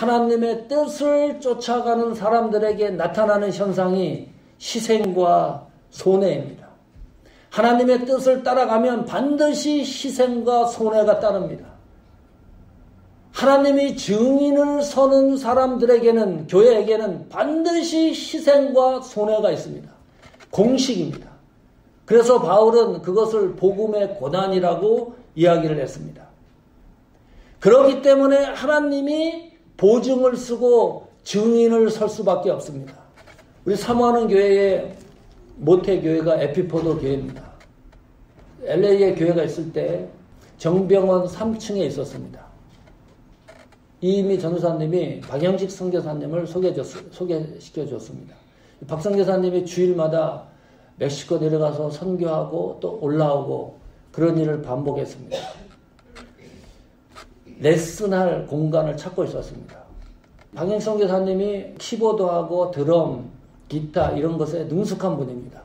하나님의 뜻을 쫓아가는 사람들에게 나타나는 현상이 희생과 손해입니다. 하나님의 뜻을 따라가면 반드시 희생과 손해가 따릅니다. 하나님이 증인을 서는 사람들에게는, 교회에게는 반드시 희생과 손해가 있습니다. 공식입니다. 그래서 바울은 그것을 복음의 고난이라고 이야기를 했습니다. 그렇기 때문에 하나님이 보증을 쓰고 증인을 설 수밖에 없습니다. 우리 사모하는 교회의 모태교회가 에피포도 교회입니다. LA에 교회가 있을 때 정병원 3층에 있었습니다. 이미 전도사님이 박영식 선교사님을 소개시켜줬습니다. 박 선교사님이 주일마다 멕시코 내려가서 선교하고 또 올라오고 그런 일을 반복했습니다. 레슨할 공간을 찾고 있었습니다. 박영식 선교사님이 키보드하고 드럼, 기타 이런 것에 능숙한 분입니다.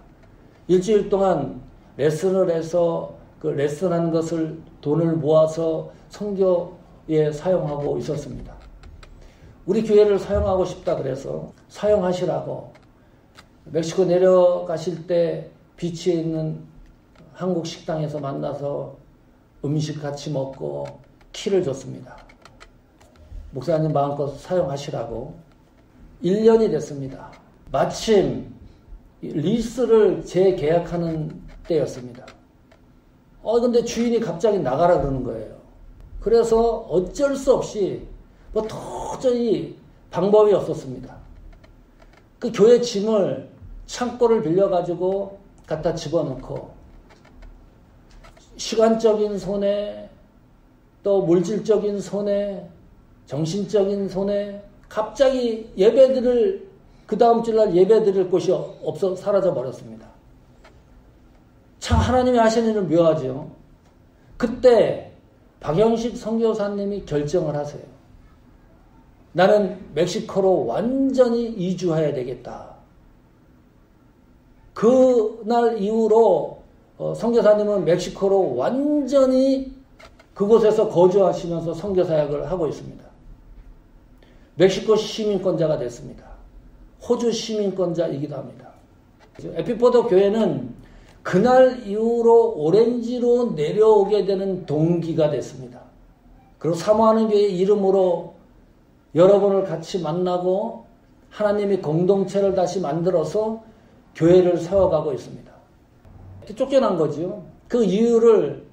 일주일 동안 레슨을 해서 그 레슨한 것을 돈을 모아서 선교에 사용하고 있었습니다. 우리 교회를 사용하고 싶다 그래서 사용하시라고 멕시코 내려가실 때 비치에 있는 한국 식당에서 만나서 음식 같이 먹고 키를 줬습니다. 목사님 마음껏 사용하시라고. 1년이 됐습니다. 마침 리스를 재계약하는 때였습니다. 근데 주인이 갑자기 나가라 그러는 거예요. 그래서 어쩔 수 없이 도저히 방법이 없었습니다. 그 교회 짐을 창고를 빌려가지고 갖다 집어넣고 시간적인 손해, 또 물질적인 손해, 정신적인 손해, 갑자기 그 다음 주날 예배 드릴 곳이 없어 사라져 버렸습니다. 참 하나님이 하시는 일은 묘하죠. 그때 박영식 선교사님이 결정을 하세요. 나는 멕시코로 완전히 이주해야 되겠다. 그날 이후로 선교사님은 멕시코로 완전히 그곳에서 거주하시면서 선교사역을 하고 있습니다. 멕시코 시민권자가 됐습니다. 호주 시민권자이기도 합니다. 에피포도 교회는 그날 이후로 오렌지로 내려오게 되는 동기가 됐습니다. 그리고 사모하는 교회 이름으로 여러분을 같이 만나고 하나님이 공동체를 다시 만들어서 교회를 세워가고 있습니다. 쫓겨난 거죠. 그 이유를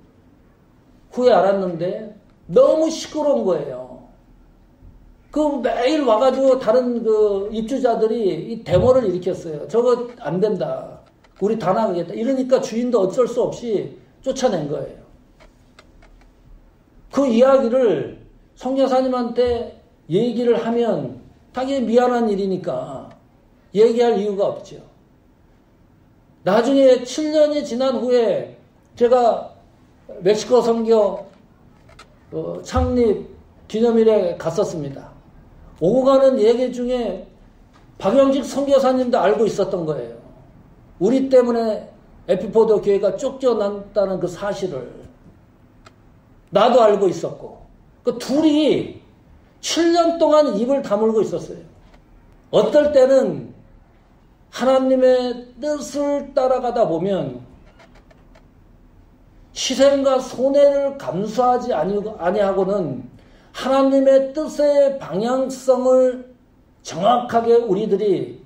후에 알았는데 너무 시끄러운 거예요. 매일 와가지고 다른 입주자들이 이 데모를 일으켰어요. 저거 안 된다. 우리 다 나가겠다. 이러니까 주인도 어쩔 수 없이 쫓아낸 거예요. 그 이야기를 선교사님한테 얘기를 하면 당연히 미안한 일이니까 얘기할 이유가 없죠. 나중에 7년이 지난 후에 제가 멕시코 선교 창립 기념일에 갔었습니다. 오고 가는 얘기 중에 박영식 선교사님도 알고 있었던 거예요. 우리 때문에 에피포도 교회가 쫓겨났다는 그 사실을 나도 알고 있었고 그 둘이 7년 동안 입을 다물고 있었어요. 어떨 때는 하나님의 뜻을 따라가다 보면 희생과 손해를 감수하지 아니하고는 하나님의 뜻의 방향성을 정확하게 우리들이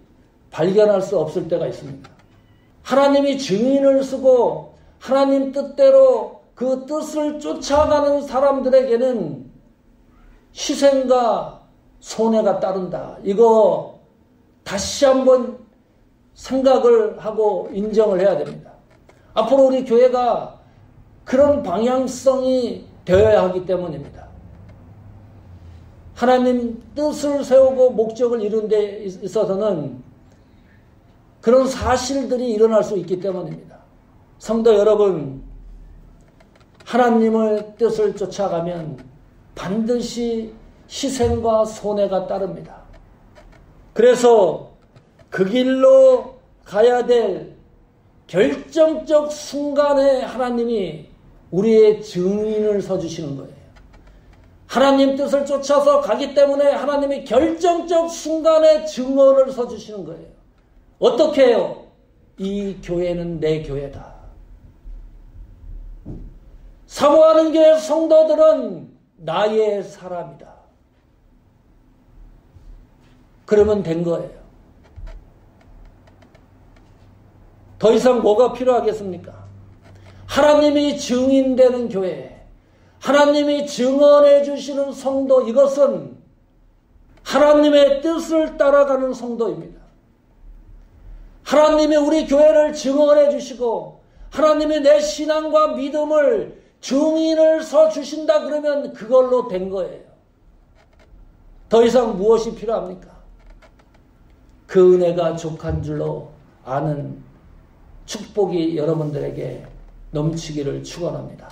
발견할 수 없을 때가 있습니다. 하나님이 증인을 쓰고 하나님 뜻대로 그 뜻을 쫓아가는 사람들에게는 희생과 손해가 따른다. 이거 다시 한번 생각을 하고 인정을 해야 됩니다. 앞으로 우리 교회가 그런 방향성이 되어야 하기 때문입니다. 하나님 뜻을 세우고 목적을 이룬 데 있어서는 그런 사실들이 일어날 수 있기 때문입니다. 성도 여러분, 하나님의 뜻을 쫓아가면 반드시 희생과 손해가 따릅니다. 그래서 그 길로 가야 될 결정적 순간에 하나님이 우리의 증인을 서주시는 거예요. 하나님 뜻을 쫓아서 가기 때문에 하나님이 결정적 순간에 증언을 서주시는 거예요. 어떻게 해요? 이 교회는 내 교회다. 사모하는 교회 성도들은 나의 사람이다. 그러면 된 거예요. 더 이상 뭐가 필요하겠습니까? 하나님이 증인되는 교회, 하나님이 증언해 주시는 성도, 이것은 하나님의 뜻을 따라가는 성도입니다. 하나님이 우리 교회를 증언해 주시고 하나님이 내 신앙과 믿음을 증인을 서 주신다 그러면 그걸로 된 거예요. 더 이상 무엇이 필요합니까? 그 은혜가 족한 줄로 아는 축복이 여러분들에게 넘치기를 축원합니다.